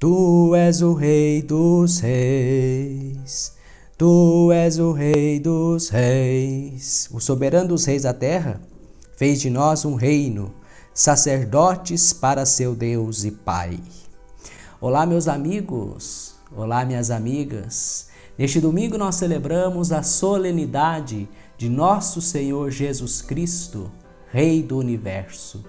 Tu és o Rei dos Reis, Tu és o Rei dos Reis. O soberano dos reis da terra fez de nós um reino, sacerdotes para seu Deus e Pai. Olá, meus amigos, olá, minhas amigas. Neste domingo nós celebramos a solenidade de nosso Senhor Jesus Cristo, Rei do Universo.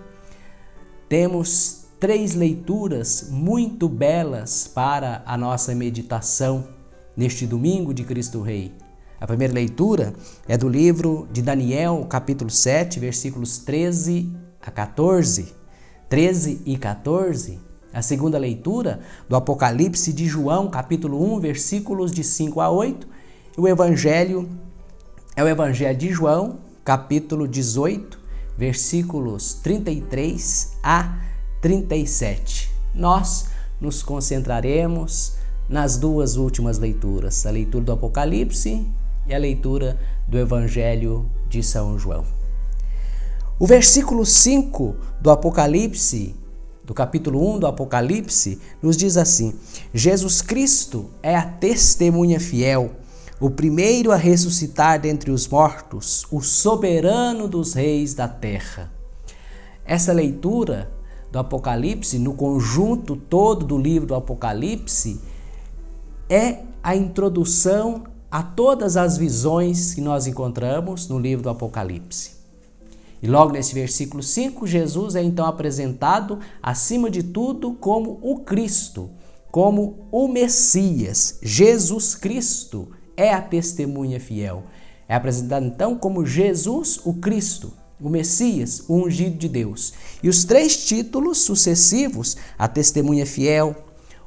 Temos 3 leituras muito belas para a nossa meditação neste domingo de Cristo Rei. A primeira leitura é do livro de Daniel, capítulo 7, versículos 13 a 14. 13 e 14. A segunda leitura do Apocalipse de João, capítulo 1, versículos de 5 a 8. E o Evangelho é o Evangelho de João, capítulo 18, versículos 33 a 37. Nós nos concentraremos nas 2 últimas leituras, a leitura do Apocalipse e a leitura do Evangelho de São João. O versículo 5 do Apocalipse, do capítulo 1 do Apocalipse, nos diz assim: Jesus Cristo é a testemunha fiel, o primeiro a ressuscitar dentre os mortos, o soberano dos reis da terra. Essa leitura do Apocalipse, no conjunto todo do livro do Apocalipse, é a introdução a todas as visões que nós encontramos no livro do Apocalipse. E logo nesse versículo 5, Jesus é então apresentado, acima de tudo, como o Cristo, como o Messias. Jesus Cristo é a testemunha fiel. É apresentado então como Jesus, o Cristo, o Messias, o ungido de Deus. E os 3 títulos sucessivos, a testemunha fiel,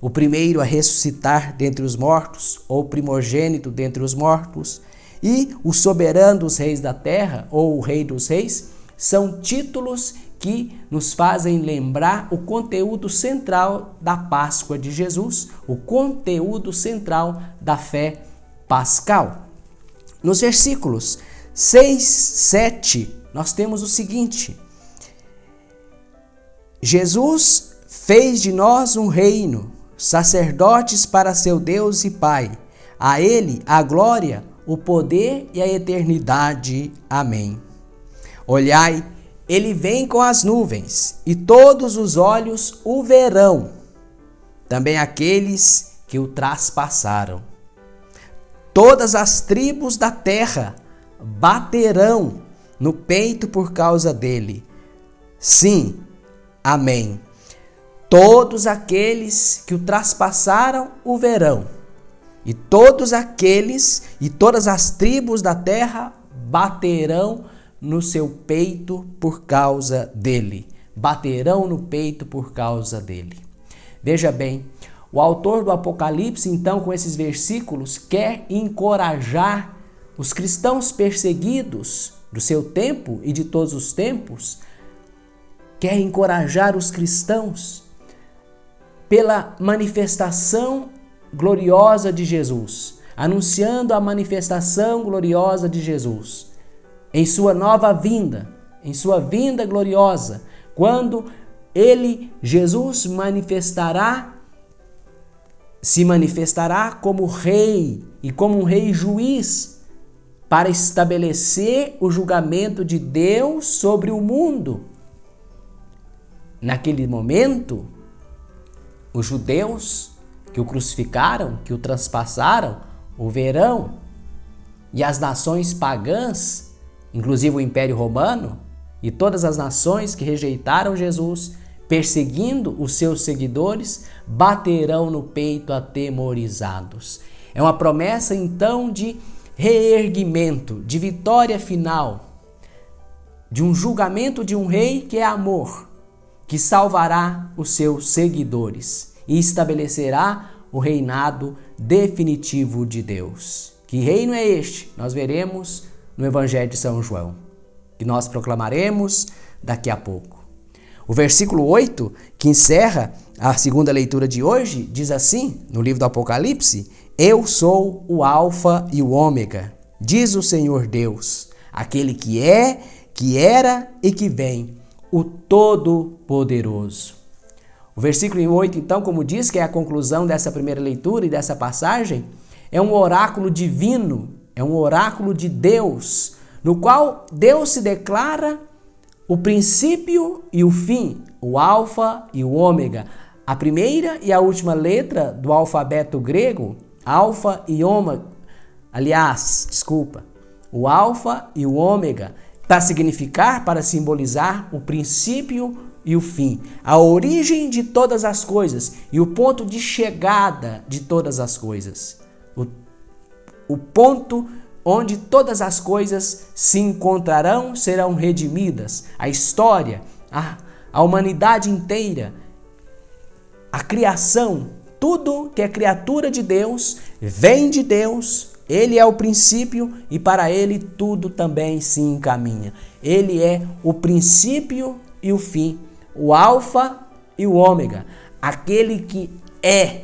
o primeiro a ressuscitar dentre os mortos, ou primogênito dentre os mortos, e o soberano dos reis da terra, ou o Rei dos Reis, são títulos que nos fazem lembrar o conteúdo central da Páscoa de Jesus, o conteúdo central da fé pascal. Nos versículos 6, 7, nós temos o seguinte: Jesus fez de nós um reino, sacerdotes para seu Deus e Pai. A Ele a glória, o poder e a eternidade. Amém. Olhai, Ele vem com as nuvens, e todos os olhos o verão, também aqueles que o traspassaram. Todas as tribos da terra baterão no peito por causa dele. Sim, amém. Todos aqueles que o traspassaram o verão, e todos aqueles e todas as tribos da terra baterão no seu peito por causa dele. Baterão no peito por causa dele. Veja bem, o autor do Apocalipse, então, com esses versículos, quer encorajar os cristãos perseguidos do seu tempo e de todos os tempos, quer encorajar os cristãos pela manifestação gloriosa de Jesus, anunciando a manifestação gloriosa de Jesus em sua nova vinda, em sua vinda gloriosa, quando ele, Jesus, se manifestará como rei e como um rei juiz para estabelecer o julgamento de Deus sobre o mundo. Naquele momento, os judeus que o crucificaram, que o transpassaram, o verão, e as nações pagãs, inclusive o Império Romano, e todas as nações que rejeitaram Jesus, perseguindo os seus seguidores, baterão no peito atemorizados. É uma promessa, então, de reerguimento, de vitória final, de um julgamento de um rei que é amor, que salvará os seus seguidores e estabelecerá o reinado definitivo de Deus. Que reino é este? Nós veremos no Evangelho de São João, que nós proclamaremos daqui a pouco. O versículo 8, que encerra a segunda leitura de hoje, diz assim, no livro do Apocalipse: Eu sou o Alfa e o Ômega, diz o Senhor Deus, aquele que é, que era e que vem, o Todo-Poderoso. O versículo 8, então, como diz, que é a conclusão dessa primeira leitura e dessa passagem, é um oráculo divino, é um oráculo de Deus, no qual Deus se declara o princípio e o fim, o alfa e o ômega, a primeira e a última letra do alfabeto grego, alfa e ômega, o alfa e o ômega, para significar, para simbolizar o princípio e o fim, a origem de todas as coisas e o ponto de chegada de todas as coisas. O ponto onde todas as coisas se encontrarão, serão redimidas. A história, a humanidade inteira, a criação, tudo que é criatura de Deus, vem de Deus. Ele é o princípio e para ele tudo também se encaminha. Ele é o princípio e o fim, o alfa e o ômega, aquele que é,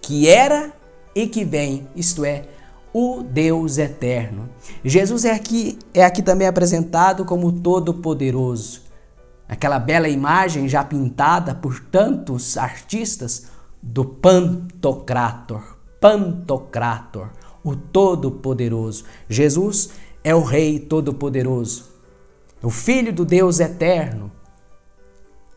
que era e que vem, isto é, o Deus eterno. Jesus é aqui também apresentado como Todo-Poderoso. Aquela bela imagem já pintada por tantos artistas do Pantocrator, o Todo-Poderoso. Jesus é o Rei Todo-Poderoso, o Filho do Deus eterno,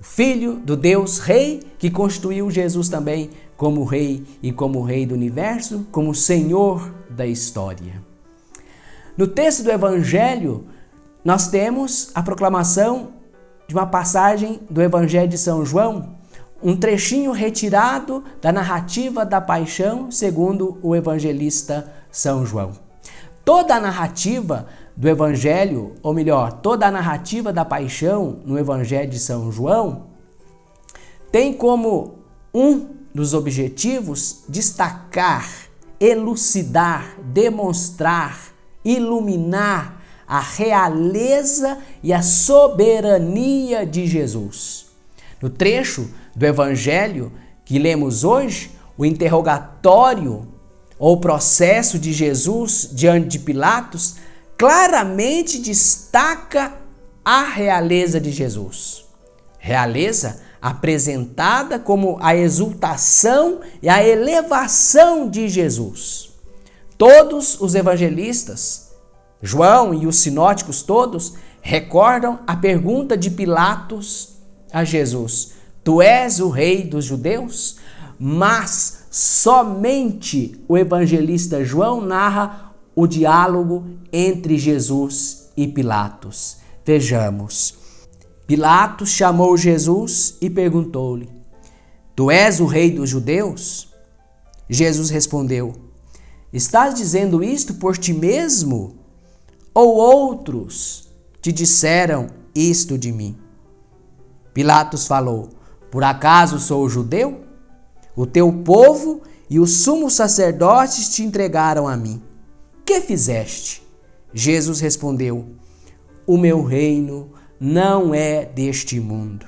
o Filho do Deus Rei que constituiu Jesus também como Rei e como Rei do universo, como Senhor da história. No texto do Evangelho, nós temos a proclamação de uma passagem do Evangelho de São João, um trechinho retirado da narrativa da paixão segundo o evangelista São João. Toda a narrativa do Evangelho, ou melhor, toda a narrativa da paixão no Evangelho de São João tem como um dos objetivos destacar, elucidar, demonstrar, iluminar a realeza e a soberania de Jesus. No trecho do Evangelho que lemos hoje, o interrogatório ou processo de Jesus diante de Pilatos claramente destaca a realeza de Jesus. Realeza apresentada como a exultação e a elevação de Jesus. Todos os evangelistas, João e os sinóticos todos, recordam a pergunta de Pilatos a Jesus: Tu és o rei dos judeus? Mas somente o evangelista João narra o diálogo entre Jesus e Pilatos. Vejamos. Pilatos chamou Jesus e perguntou-lhe: Tu és o rei dos judeus? Jesus respondeu: Estás dizendo isto por ti mesmo? Ou outros te disseram isto de mim? Pilatos falou: Por acaso sou judeu? O teu povo e os sumos sacerdotes te entregaram a mim. Que fizeste? Jesus respondeu: O meu reino não é deste mundo.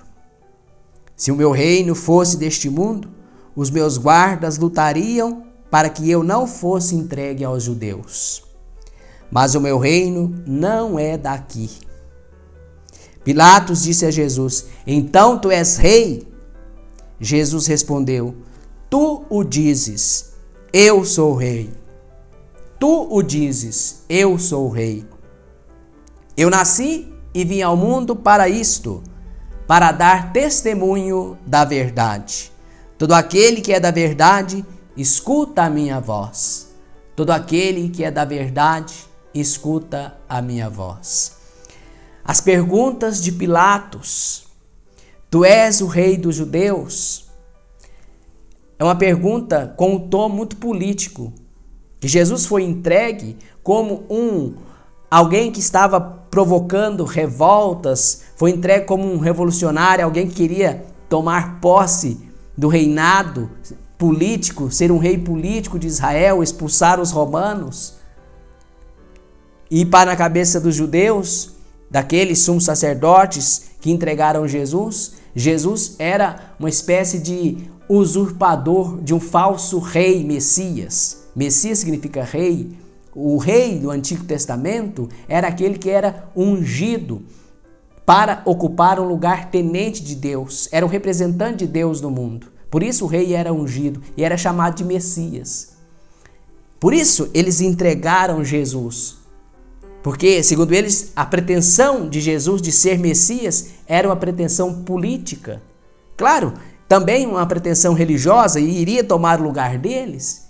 Se o meu reino fosse deste mundo, os meus guardas lutariam para que eu não fosse entregue aos judeus. Mas o meu reino não é daqui. Pilatos disse a Jesus: Então tu és rei? Jesus respondeu: Tu o dizes, eu sou rei. Tu o dizes, eu sou rei. Eu nasci e vim ao mundo para isto, para dar testemunho da verdade. Todo aquele que é da verdade, escuta a minha voz. Todo aquele que é da verdade, escuta a minha voz. As perguntas de Pilatos: Tu és o rei dos judeus? É uma pergunta com um tom muito político, que Jesus foi entregue como alguém que estava provocando revoltas, foi entregue como um revolucionário, alguém que queria tomar posse do reinado político, ser um rei político de Israel, expulsar os romanos. E para na cabeça dos judeus, daqueles sumos sacerdotes que entregaram Jesus, Jesus era uma espécie de usurpador de um falso rei Messias. Messias significa rei. O rei do Antigo Testamento era aquele que era ungido para ocupar um lugar tenente de Deus, era o representante de Deus no mundo. Por isso o rei era ungido e era chamado de Messias. Por isso eles entregaram Jesus. Porque, segundo eles, a pretensão de Jesus de ser Messias era uma pretensão política. Claro, também uma pretensão religiosa e iria tomar o lugar deles.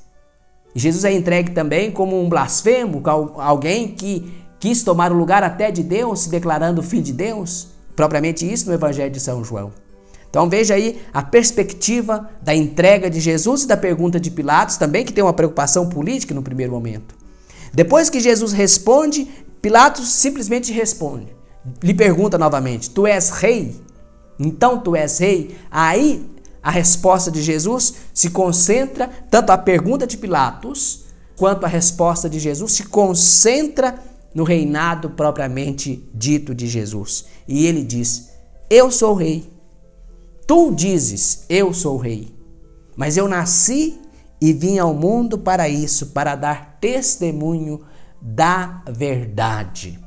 E Jesus é entregue também como um blasfemo, alguém que quis tomar o lugar até de Deus, se declarando filho de Deus. Propriamente isso no Evangelho de São João. Então veja aí a perspectiva da entrega de Jesus e da pergunta de Pilatos, também que tem uma preocupação política no primeiro momento. Depois que Jesus responde, Pilatos simplesmente responde. Lhe pergunta novamente, tu és rei? Então tu és rei? Aí a resposta de Jesus se concentra, tanto a pergunta de Pilatos quanto a resposta de Jesus se concentra no reinado propriamente dito de Jesus. E ele diz, eu sou rei. Tu dizes, eu sou rei, mas eu nasci e vim ao mundo para isso, para dar testemunho da verdade.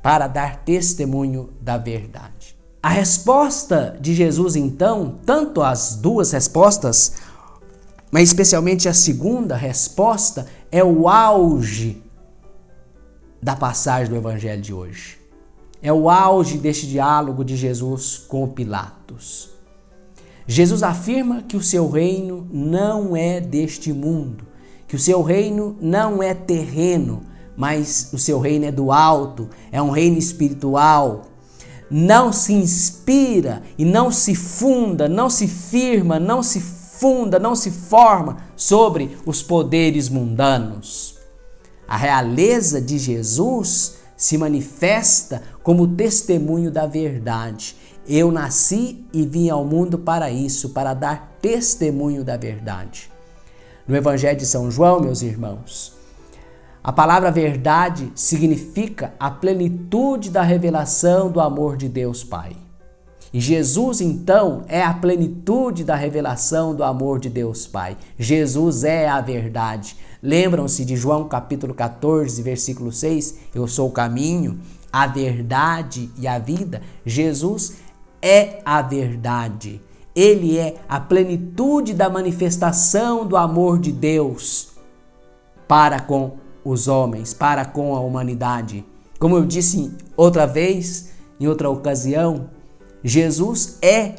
Para dar testemunho da verdade. A resposta de Jesus, então, tanto as duas respostas, mas especialmente a segunda resposta, é o auge da passagem do Evangelho de hoje. É o auge deste diálogo de Jesus com Pilatos. Jesus afirma que o seu reino não é deste mundo, que o seu reino não é terreno, mas o seu reino é do alto, é um reino espiritual. Não se inspira e não se funda, não se firma, não se funda, não se forma sobre os poderes mundanos. A realeza de Jesus se manifesta como testemunho da verdade. Eu nasci e vim ao mundo para isso, para dar testemunho da verdade. No Evangelho de São João, meus irmãos, a palavra verdade significa a plenitude da revelação do amor de Deus Pai. E Jesus, então, é a plenitude da revelação do amor de Deus Pai. Jesus é a verdade. Lembram-se de João capítulo 14, versículo 6? Eu sou o caminho, a verdade e a vida. Jesus é a verdade. Ele é a plenitude da manifestação do amor de Deus para com os homens, para com a humanidade. Como eu disse outra vez, em outra ocasião, Jesus é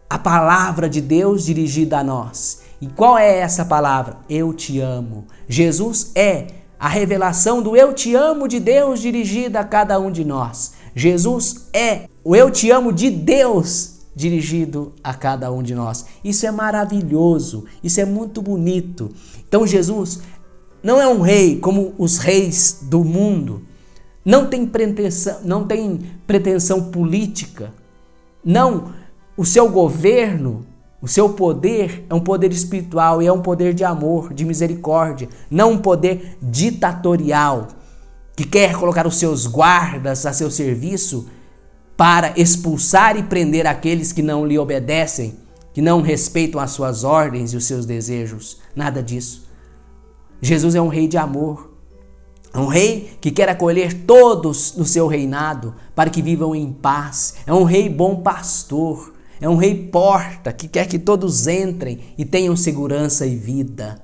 a palavra de Deus dirigida a nós. E qual é essa palavra? Eu te amo. Jesus é a revelação do eu te amo de Deus dirigida a cada um de nós. Jesus é o eu te amo de Deus dirigido a cada um de nós. Isso é maravilhoso, isso é muito bonito. Então Jesus não é um rei como os reis do mundo. Não tem pretensão política. Não, o seu governo, o seu poder é um poder espiritual e é um poder de amor, de misericórdia, não um poder ditatorial que quer colocar os seus guardas a seu serviço para expulsar e prender aqueles que não lhe obedecem, que não respeitam as suas ordens e os seus desejos. Nada disso. Jesus é um rei de amor. É um rei que quer acolher todos no seu reinado para que vivam em paz. É um rei bom pastor. É um rei porta que quer que todos entrem e tenham segurança e vida.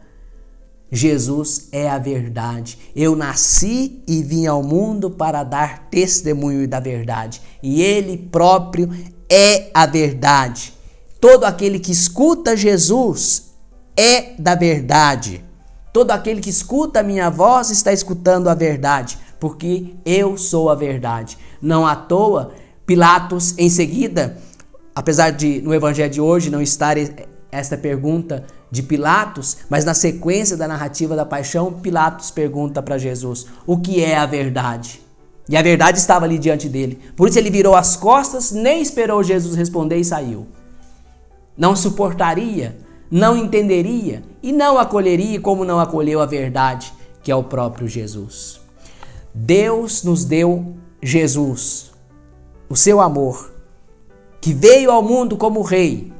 Jesus é a verdade. Eu nasci e vim ao mundo para dar testemunho da verdade. E Ele próprio é a verdade. Todo aquele que escuta Jesus é da verdade. Todo aquele que escuta a minha voz está escutando a verdade, porque eu sou a verdade. Não à toa, Pilatos em seguida, apesar de no Evangelho de hoje não estar esta pergunta de Pilatos, mas na sequência da narrativa da paixão, Pilatos pergunta para Jesus, o que é a verdade? E a verdade estava ali diante dele. Por isso ele virou as costas, nem esperou Jesus responder e saiu. Não suportaria, não entenderia e não acolheria como não acolheu a verdade, que é o próprio Jesus. Deus nos deu Jesus, o seu amor, que veio ao mundo como rei,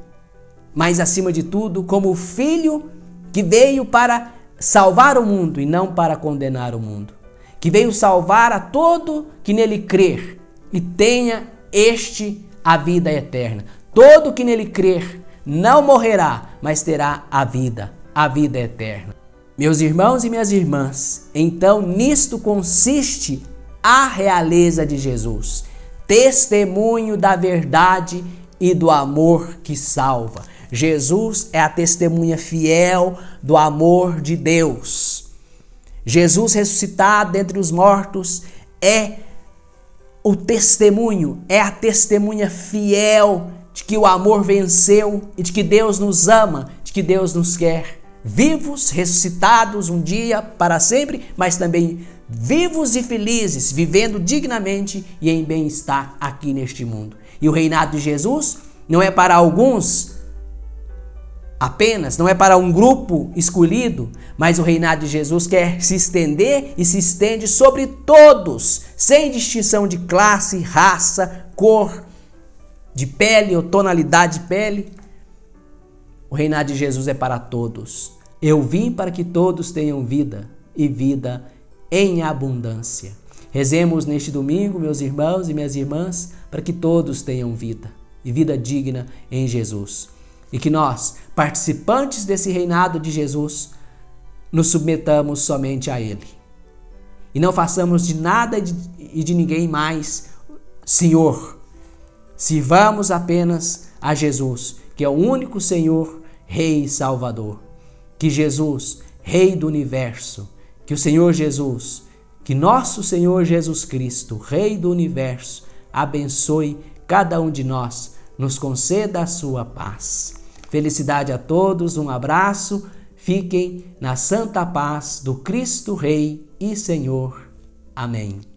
mas acima de tudo como o filho que veio para salvar o mundo e não para condenar o mundo, que veio salvar a todo que nele crer e tenha este a vida eterna. Todo que nele crer não morrerá, mas terá a vida eterna. Meus irmãos e minhas irmãs, então nisto consiste a realeza de Jesus, testemunho da verdade e do amor que salva. Jesus é a testemunha fiel do amor de Deus. Jesus ressuscitado dentre os mortos é o testemunho, é a testemunha fiel de que o amor venceu e de que Deus nos ama, de que Deus nos quer vivos, ressuscitados um dia para sempre, mas também vivos e felizes, vivendo dignamente e em bem-estar aqui neste mundo. E o reinado de Jesus não é para alguns apenas, não é para um grupo escolhido, mas o reinado de Jesus quer se estender e se estende sobre todos, sem distinção de classe, raça, cor, de pele ou tonalidade de pele. O reinado de Jesus é para todos. Eu vim para que todos tenham vida e vida em abundância. Rezemos neste domingo, meus irmãos e minhas irmãs, para que todos tenham vida e vida digna em Jesus. E que nós, participantes desse reinado de Jesus, nos submetamos somente a Ele. E não façamos de nada e de ninguém mais Senhor. Sirvamos apenas a Jesus, que é o único Senhor, Rei e Salvador. Que Jesus, Rei do Universo, que o Senhor Jesus, que nosso Senhor Jesus Cristo, Rei do Universo, abençoe cada um de nós, nos conceda a sua paz. Felicidade a todos, um abraço, fiquem na santa paz do Cristo Rei e Senhor. Amém.